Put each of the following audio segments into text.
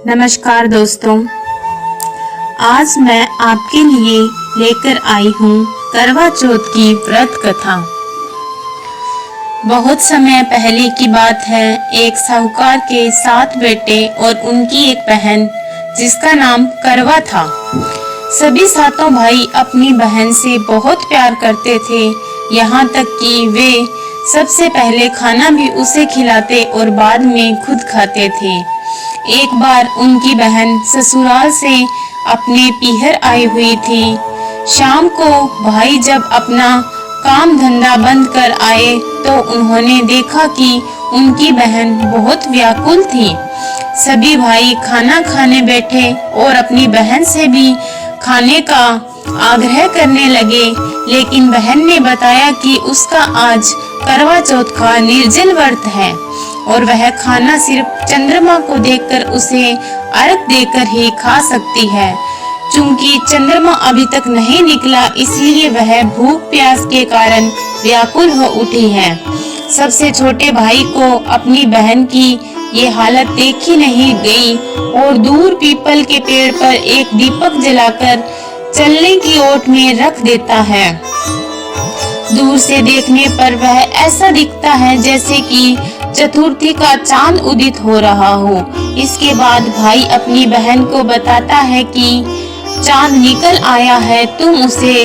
नमस्कार दोस्तों, आज मैं आपके लिए लेकर आई हूँ करवा चौथ की व्रत कथा। बहुत समय पहले की बात है। एक साहूकार के 7 बेटे और उनकी एक बहन जिसका नाम करवा था। सभी सातों भाई अपनी बहन से बहुत प्यार करते थे, यहाँ तक कि वे सबसे पहले खाना भी उसे खिलाते और बाद में खुद खाते थे। एक बार उनकी बहन ससुराल से अपने पीहर आई हुई थी। शाम को भाई जब अपना काम धंधा बंद कर आए तो उन्होंने देखा कि उनकी बहन बहुत व्याकुल थी। सभी भाई खाना खाने बैठे और अपनी बहन से भी खाने का आग्रह करने लगे, लेकिन बहन ने बताया कि उसका आज करवा चौथ का निर्जल व्रत है और वह खाना सिर्फ चंद्रमा को देखकर उसे अर्घ देकर ही खा सकती है। चूंकि चंद्रमा अभी तक नहीं निकला, इसीलिए वह भूख प्यास के कारण व्याकुल हो उठी है। सबसे छोटे भाई को अपनी बहन की ये हालत देखी नहीं गई और दूर पीपल के पेड़ पर एक दीपक जलाकर चलने की ओट में रख देता है। दूर से देखने पर वह ऐसा दिखता है जैसे कि चतुर्थी का चांद उदित हो रहा हो। इसके बाद भाई अपनी बहन को बताता है कि चांद निकल आया है, तुम उसे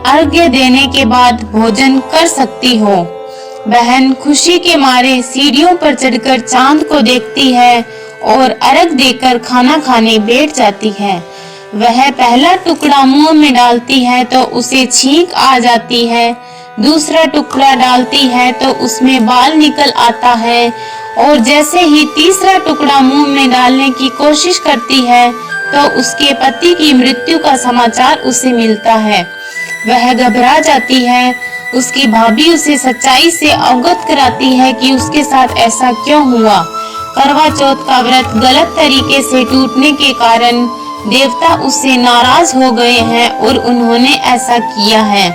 अर्घ्य देने के बाद भोजन कर सकती हो। बहन खुशी के मारे सीढ़ियों पर चढ़कर चांद को देखती है और अर्घ देकर खाना खाने बैठ जाती है। वह पहला टुकड़ा मुंह में डालती है तो उसे छींक आ जाती है, दूसरा टुकड़ा डालती है तो उसमें बाल निकल आता है और जैसे ही तीसरा टुकड़ा मुंह में डालने की कोशिश करती है तो उसके पति की मृत्यु का समाचार उसे मिलता है। वह घबरा जाती है। उसकी भाभी उसे सच्चाई से अवगत कराती है कि उसके साथ ऐसा क्यों हुआ। करवा चौथ का व्रत गलत तरीके से टूटने के कारण देवता उससे नाराज हो गए हैं और उन्होंने ऐसा किया है।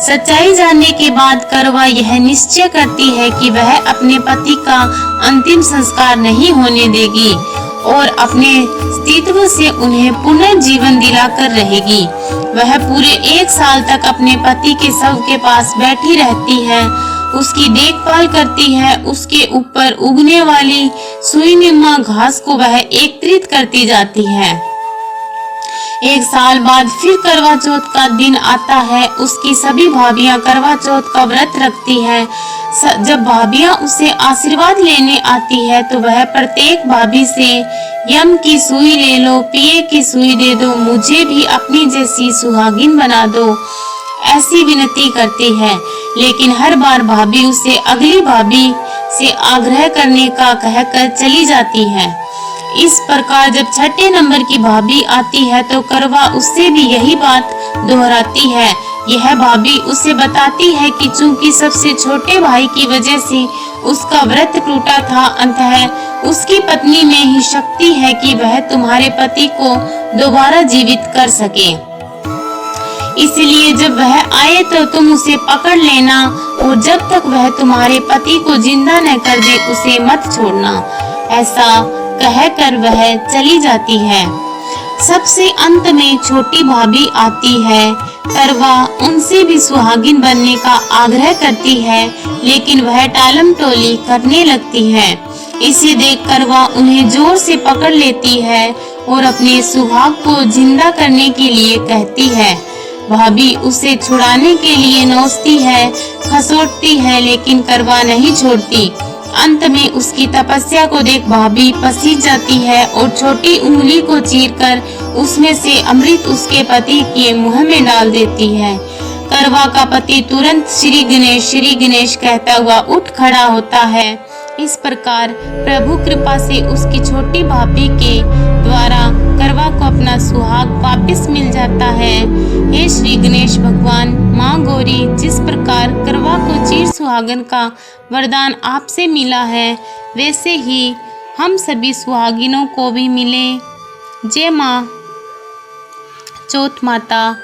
सच्चाई जानने के बाद करवा यह निश्चय करती है कि वह अपने पति का अंतिम संस्कार नहीं होने देगी और अपने अस्तित्व से उन्हें पुनर्जीवन दिलाकर रहेगी। वह पूरे 1 साल तक अपने पति के शव के पास बैठी रहती है, उसकी देखभाल करती है, उसके ऊपर उगने वाली सुईनुमा घास को वह एकत्रित करती जाती है। 1 साल बाद फिर करवा चौथ का दिन आता है। उसकी सभी भाभियां करवा चौथ का व्रत रखती है। जब भाभियां उसे आशीर्वाद लेने आती है तो वह प्रत्येक भाभी से यम की सुई ले लो, पिए की सुई दे दो, मुझे भी अपनी जैसी सुहागिन बना दो, ऐसी विनती करती है। लेकिन हर बार भाभी उसे अगली भाभी से आग्रह करने का कहकर चली जाती है। इस प्रकार जब 6ठे नंबर की भाभी आती है तो करवा उससे भी यही बात दोहराती है। यह भाभी उसे बताती है कि चूंकि सबसे छोटे भाई की वजह से उसका व्रत टूटा था, अंततः उसकी पत्नी में ही शक्ति है कि वह तुम्हारे पति को दोबारा जीवित कर सके। इसलिए जब वह आए तो तुम उसे पकड़ लेना और जब तक वह तुम्हारे पति को जिंदा न कर दे उसे मत छोड़ना। ऐसा कहकर वह चली जाती है। सबसे अंत में छोटी भाभी आती है। करवा उनसे भी सुहागिन बनने का आग्रह करती है, लेकिन वह टालम टोली करने लगती है। इसे देख करवा उन्हें जोर से पकड़ लेती है और अपने सुहाग को जिंदा करने के लिए कहती है। भाभी उसे छुड़ाने के लिए नोचती है, खसोटती है, लेकिन करवा नहीं छोड़ती। अंत में उसकी तपस्या को देख भाभी पसीज जाती है और छोटी उंगली को चीरकर उसमें से अमृत उसके पति के मुंह में डाल देती है। करवा का पति तुरंत श्री गणेश कहता हुआ उठ खड़ा होता है। इस प्रकार प्रभु कृपा से उसकी छोटी भाभी के द्वारा करवा को अपना सुहाग वापस मिल जाता है। हे श्री गणेश भगवान, माँ गौरी, जिस प्रकार करवा को चिर सुहागन का वरदान आपसे मिला है, वैसे ही हम सभी सुहागिनों को भी मिले। जय माँ चौथ माता।